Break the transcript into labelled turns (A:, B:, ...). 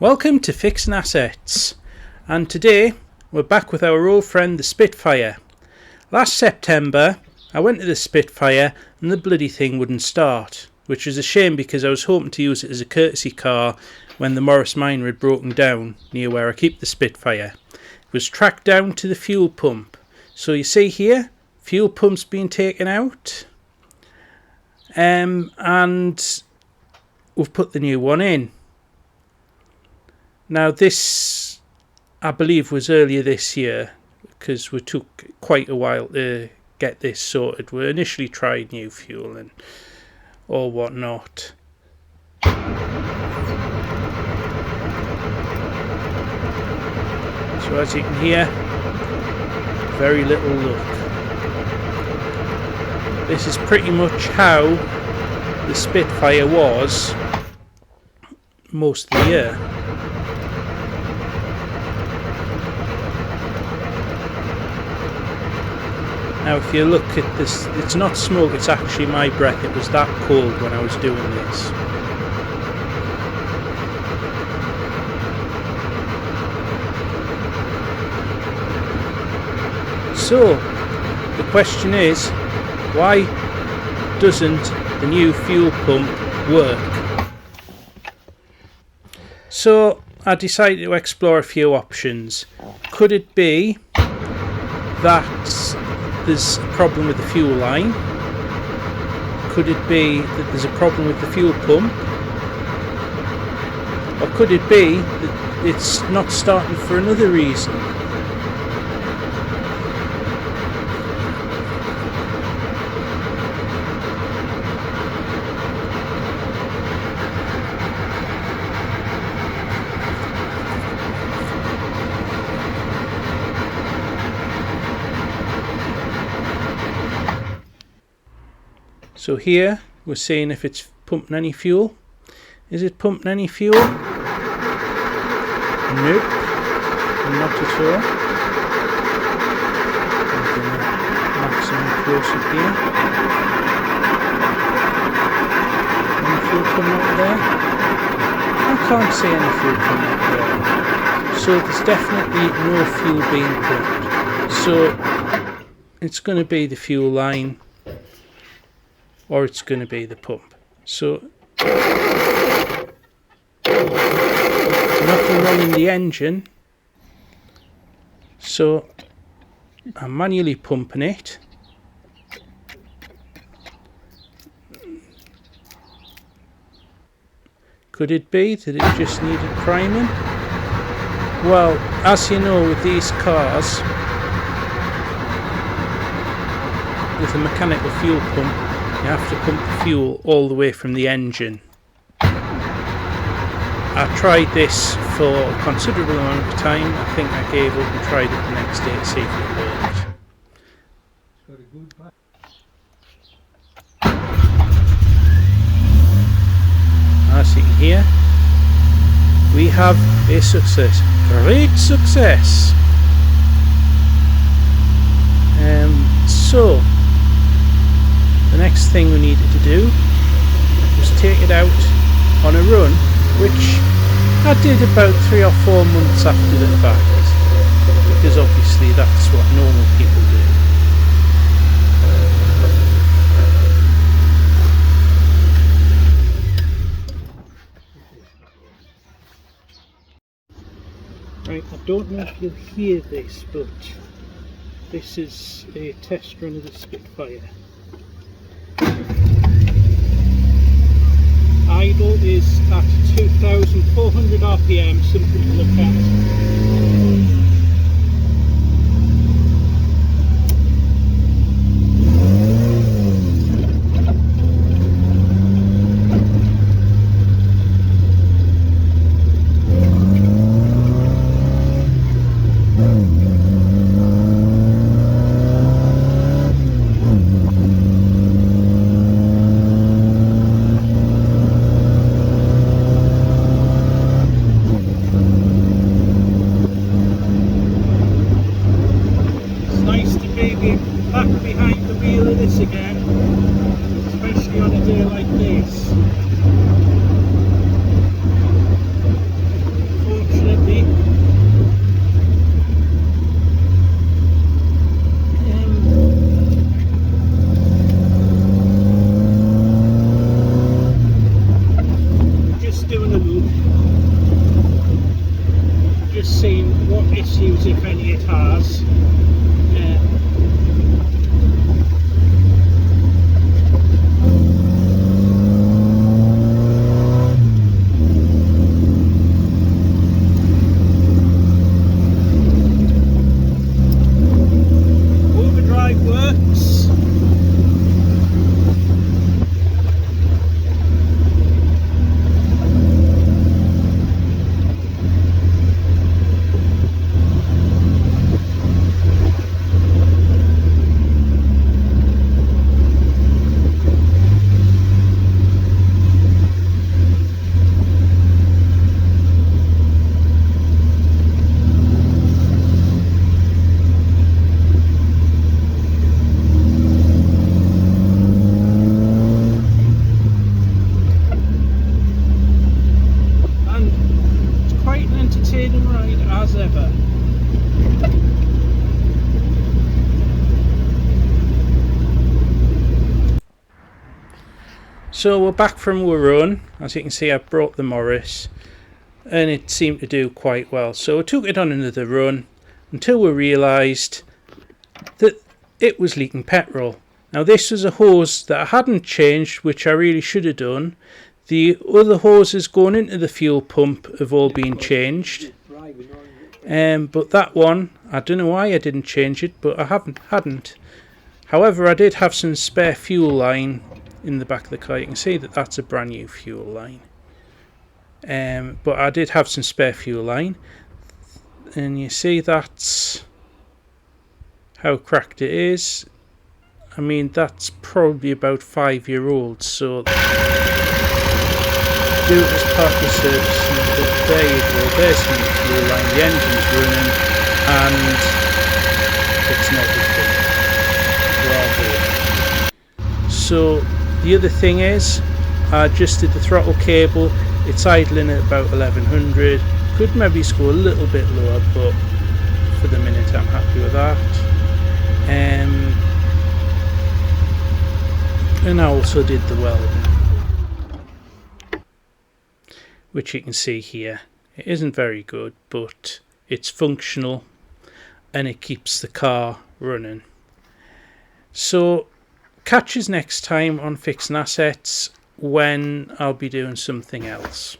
A: Welcome to Fixing Assets, and today we're back with our old friend the Spitfire. Last September I went to the Spitfire and the bloody thing wouldn't start, which was a shame because I was hoping to use it as a courtesy car when the Morris Minor had broken down near where I keep the Spitfire. It was tracked down to the fuel pump. So you see here, fuel pump's been taken out, and we've put the new one in. Now this, I believe, was earlier this year because we took quite a while to get this sorted. We initially tried new fuel and all whatnot. So as you can hear, very little luck. This is pretty much how the Spitfire was most of the year. Now if you look at this, it's not smoke, it's actually my breath. It was that cold when I was doing this. So the question is, why doesn't the new fuel pump work? So I decided to explore a few options. Could it be that there's a problem with the fuel line? Could it be that there's a problem with the fuel pump? Or could it be that it's not starting for another reason? So here we're seeing if it's pumping any fuel. Is it pumping any fuel? Nope, not at all. Maximum close up here. Any fuel coming out of there? I can't see any fuel coming out there. So there's definitely no fuel being pumped. So it's going to be the fuel line, or it's going to be the pump. So nothing wrong in the engine, so I'm manually pumping it. Could it be that it just needed priming? Well, as you know, with these cars, with a mechanical fuel pump, you have to pump the fuel all the way from the engine. I tried this for a considerable amount of time. I think I gave up and tried it the next day to see if it worked. As you can hear, we have a success. Great success! So the next thing we needed to do was take it out on a run, which I did about 3 or 4 months after the fact, because obviously that's what normal people do. Right, I don't know if you'll hear this, but this is a test run of the Spitfire. Idle is at 2,400 RPM, something to look at. cable, just seeing what issues, if any, it has. Overdrive works. Ride as ever. So we're back from our run. As you can see, I brought the Morris and it seemed to do quite well. So I took it on another run until we realised that it was leaking petrol. Now this was a hose that I hadn't changed, which I really should have done. The other hoses going into the fuel pump have all been changed. But that one, I don't know why I didn't change it, but I hadn't. However, I did have some spare fuel line in the back of the car. You can see that that's a brand new fuel line. But I did have some spare fuel line. And you see that's how cracked it is. I mean, that's probably about 5-year-old, so do it as part of the servicing. But there you go, there's the fuel line, the engine's running, and it's not as big. Bravo. So the other thing is, I adjusted the throttle cable. It's idling at about 1100. Could maybe go a little bit lower, but for the minute I'm happy with that. And I also did the welding, which you can see here. It isn't very good, but it's functional and it keeps the car running. So catch us next time on Fixing Assets, when I'll be doing something else.